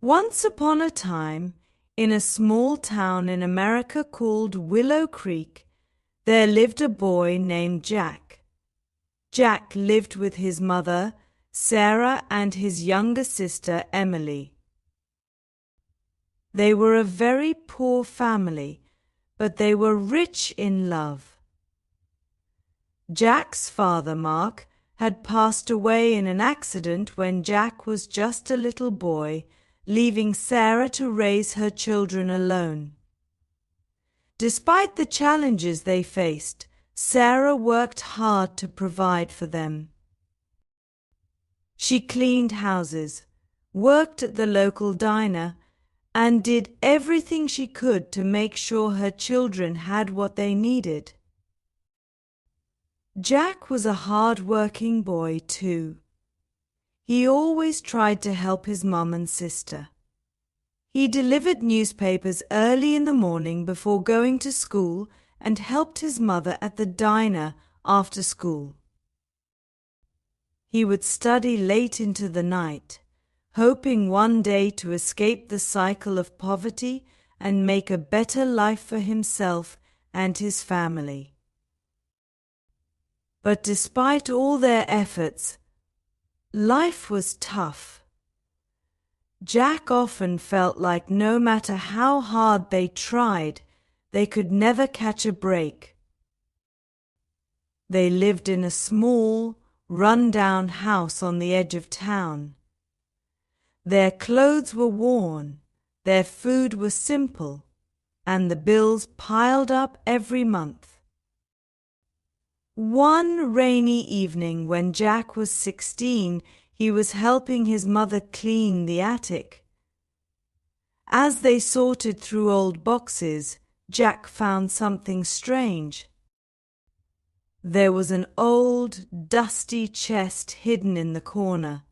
Once upon a time, in a small town in America called Willow Creek, there lived a boy named Jack. Jack lived with his mother, Sarah, and his younger sister, Emily. They were a very poor family, but they were rich in love. Jack's father, Mark, had passed away in an accident when Jack was just a little boy, leaving Sarah to raise her children alone. Despite the challenges they faced, Sarah worked hard to provide for them. She cleaned houses, worked at the local diner, and did everything she could to make sure her children had what they needed. Jack was a hard-working boy too. He always tried to help his mum and sister. He delivered newspapers early in the morning before going to school and helped his mother at the diner after school. He would study late into the night, hoping one day to escape the cycle of poverty and make a better life for himself and his family. But despite all their efforts, life was tough. Jack often felt like no matter how hard they tried, they could never catch a break. They lived in a small, run-down house on the edge of town. Their clothes were worn, their food was simple, and the bills piled up every month. One rainy evening when Jack was 16, he was helping his mother clean the attic. As they sorted through old boxes, Jack found something strange. There was an old, dusty chest hidden in the corner.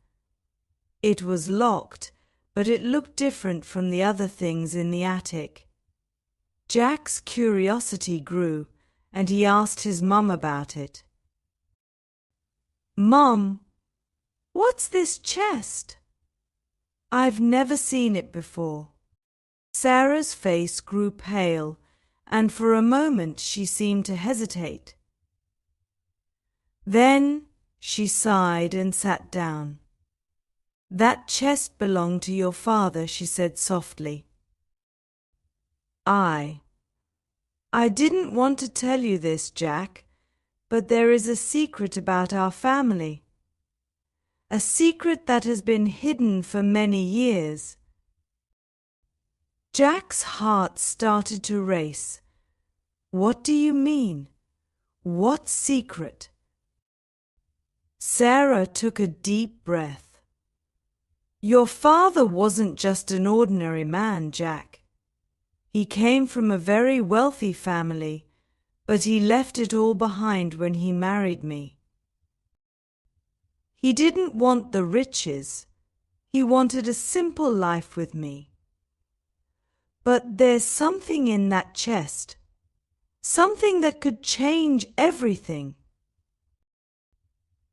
It was locked, but it looked different from the other things in the attic. Jack's curiosity grew, and he asked his mum about it. "Mum, what's this chest? I've never seen it before." Sarah's face grew pale, and for a moment she seemed to hesitate. Then she sighed and sat down. "That chest belonged to your father," she said softly. I didn't want to tell you this, Jack, but there is a secret about our family. A secret that has been hidden for many years. Jack's heart started to race. What do you mean? What secret? Sarah took a deep breath. Your father wasn't just an ordinary man, Jack. He came from a very wealthy family, but he left it all behind when he married me. He didn't want the riches. He wanted a simple life with me. But there's something in that chest, something that could change everything.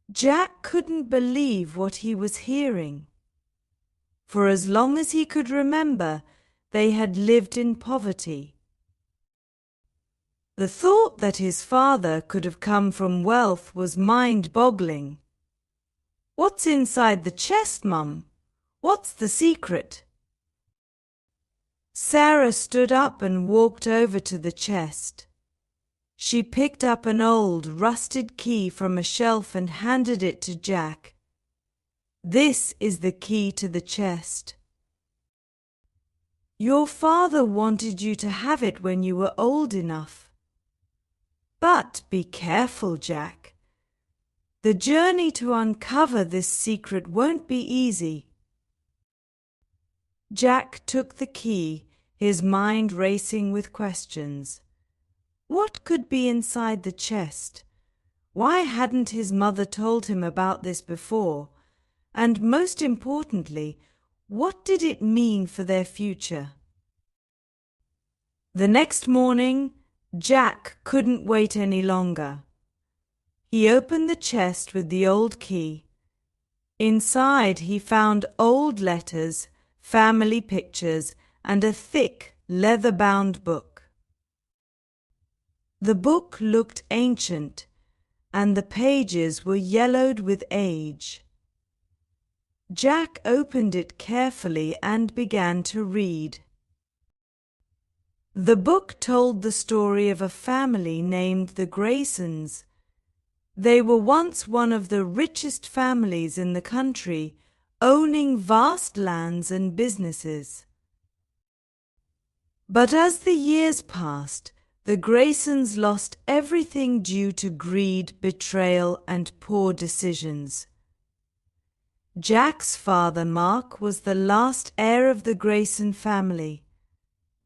Jack couldn't believe what he was hearing. For as long as he could remember, they had lived in poverty. The thought that his father could have come from wealth was mind-boggling. What's inside the chest, Mum? What's the secret? Sarah stood up and walked over to the chest. She picked up an old, rusted key from a shelf and handed it to Jack. This is the key to the chest. Your father wanted you to have it when you were old enough. But be careful, Jack. The journey to uncover this secret won't be easy. Jack took the key, his mind racing with questions. What could be inside the chest? Why hadn't his mother told him about this before? And most importantly, what did it mean for their future? The next morning, Jack couldn't wait any longer. He opened the chest with the old key. Inside he found old letters family pictures, and a thick, leather-bound book. The book looked ancient, and the pages were yellowed with age. Jack opened it carefully and began to read. The book told the story of a family named the Graysons. They were once one of the richest families in the country, owning vast lands and businesses. But as the years passed, the Graysons lost everything due to greed, betrayal, and poor decisions. Jack's father, Mark, was the last heir of the Grayson family,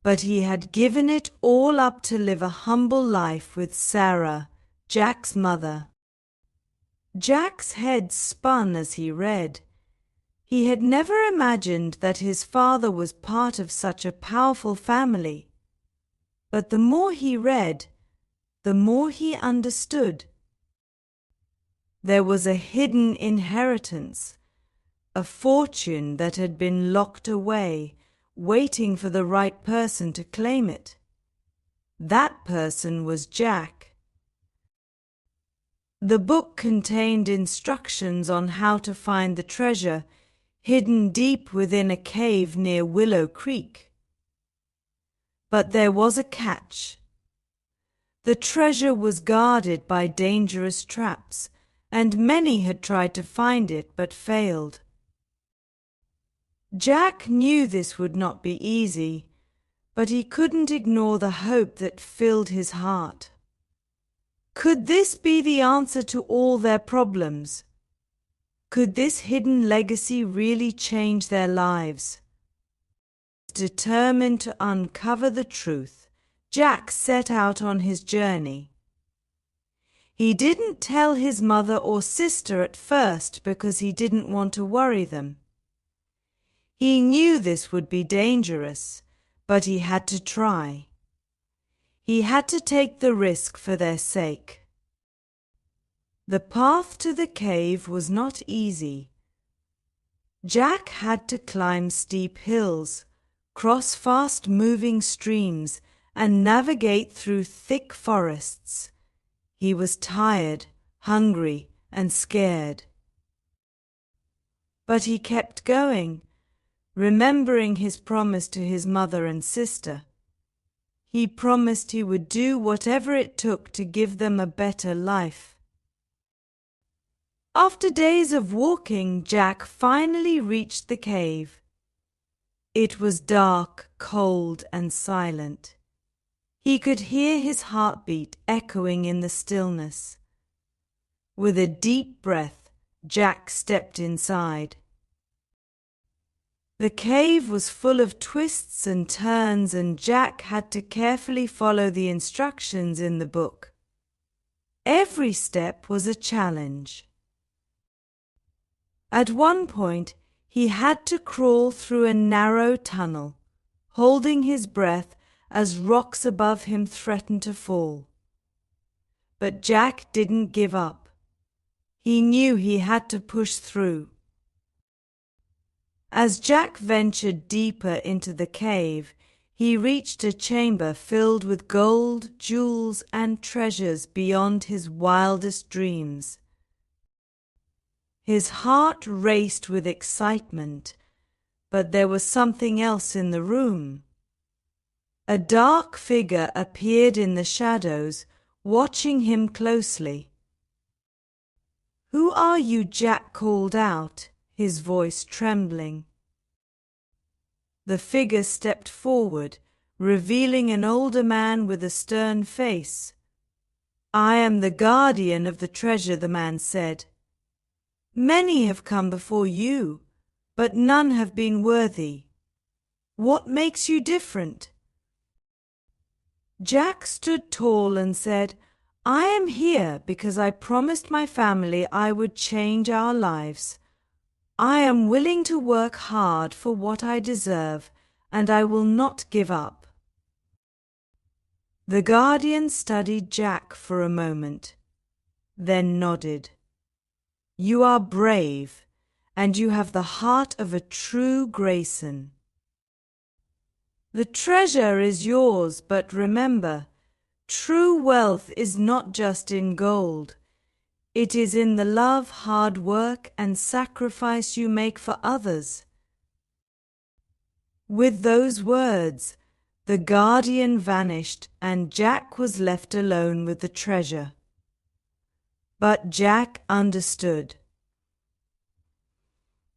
but he had given it all up to live a humble life with Sarah, Jack's mother. Jack's head spun as he read. He had never imagined that his father was part of such a powerful family. But the more he read, the more he understood. There was a hidden inheritance, a fortune that had been locked away, waiting for the right person to claim it. That person was Jack. The book contained instructions on how to find the treasure hidden deep within a cave near Willow Creek. But there was a catch. The treasure was guarded by dangerous traps, and many had tried to find it but failed. Jack knew this would not be easy, but he couldn't ignore the hope that filled his heart. Could this be the answer to all their problems? Could this hidden legacy really change their lives? Determined to uncover the truth, Jack set out on his journey. He didn't tell his mother or sister at first because he didn't want to worry them. He knew this would be dangerous, but he had to try. He had to take the risk for their sake. The path to the cave was not easy. Jack had to climb steep hills, cross fast-moving streams, and navigate through thick forests. He was tired, hungry, and scared. But he kept going, remembering his promise to his mother and sister. He promised he would do whatever it took to give them a better life. After days of walking, Jack finally reached the cave. It was dark, cold, and silent. He could hear his heartbeat echoing in the stillness. With a deep breath, Jack stepped inside. The cave was full of twists and turns, and Jack had to carefully follow the instructions in the book. Every step was a challenge. At one point, he had to crawl through a narrow tunnel, holding his breath as rocks above him threatened to fall. But Jack didn't give up. He knew he had to push through. As Jack ventured deeper into the cave, he reached a chamber filled with gold, jewels, and treasures beyond his wildest dreams. His heart raced with excitement, but there was something else in the room. A dark figure appeared in the shadows, watching him closely. "Who are you?" Jack called out, his voice trembling. The figure stepped forward, revealing an older man with a stern face. "I am the guardian of the treasure," the man said. "Many have come before you, but none have been worthy. What makes you different?" Jack stood tall and said, "I am here because I promised my family I would change our lives. I am willing to work hard for what I deserve, and I will not give up." The guardian studied Jack for a moment, then nodded. "You are brave, and you have the heart of a true Grayson. The treasure is yours, but remember, true wealth is not just in gold. It is in the love, hard work, and sacrifice you make for others. With those words, the guardian vanished and Jack was left alone with the treasure. But Jack understood.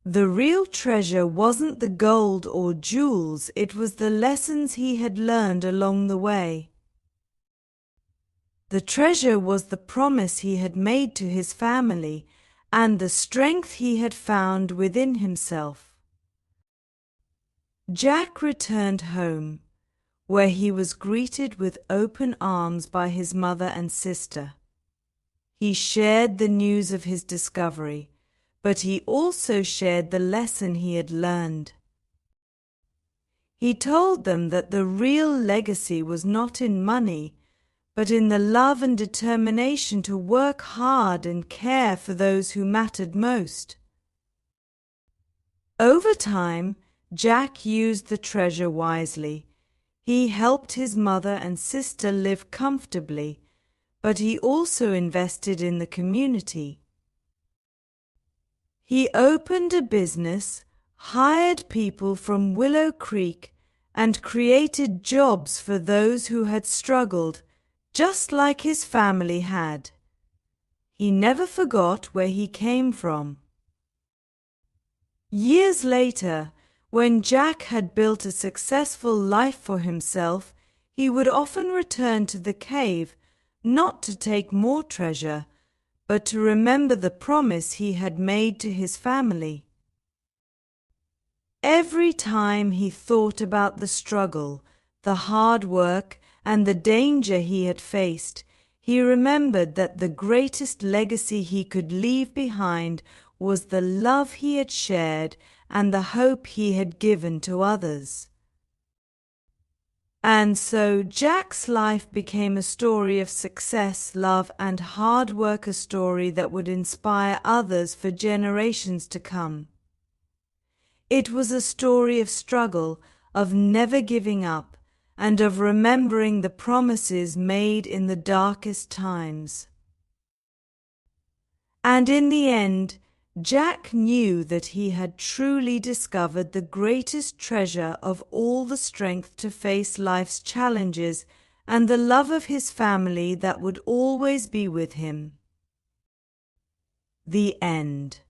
The real treasure wasn't the gold or jewels, it was the lessons he had learned along the way. The treasure was the promise he had made to his family and the strength he had found within himself. Jack returned home, where he was greeted with open arms by his mother and sister. He shared the news of his discovery, but he also shared the lesson he had learned. He told them that the real legacy was not in money, but in the love and determination to work hard and care for those who mattered most. Over time, Jack used the treasure wisely. He helped his mother and sister live comfortably, but he also invested in the community. He opened a business, hired people from Willow Creek, and created jobs for those who had struggled, just like his family had. He never forgot where he came from. Years later, when Jack had built a successful life for himself, he would often return to the cave, not to take more treasure, but to remember the promise he had made to his family. Every time he thought about the struggle, the hard work, and the danger he had faced, he remembered that the greatest legacy he could leave behind was the love he had shared and the hope he had given to others. And so Jack's life became a story of success, love, and hard work, a story that would inspire others for generations to come. It was a story of struggle, of never giving up, and of remembering the promises made in the darkest times. And in the end, Jack knew that he had truly discovered the greatest treasure of all, the strength to face life's challenges and the love of his family that would always be with him. The end.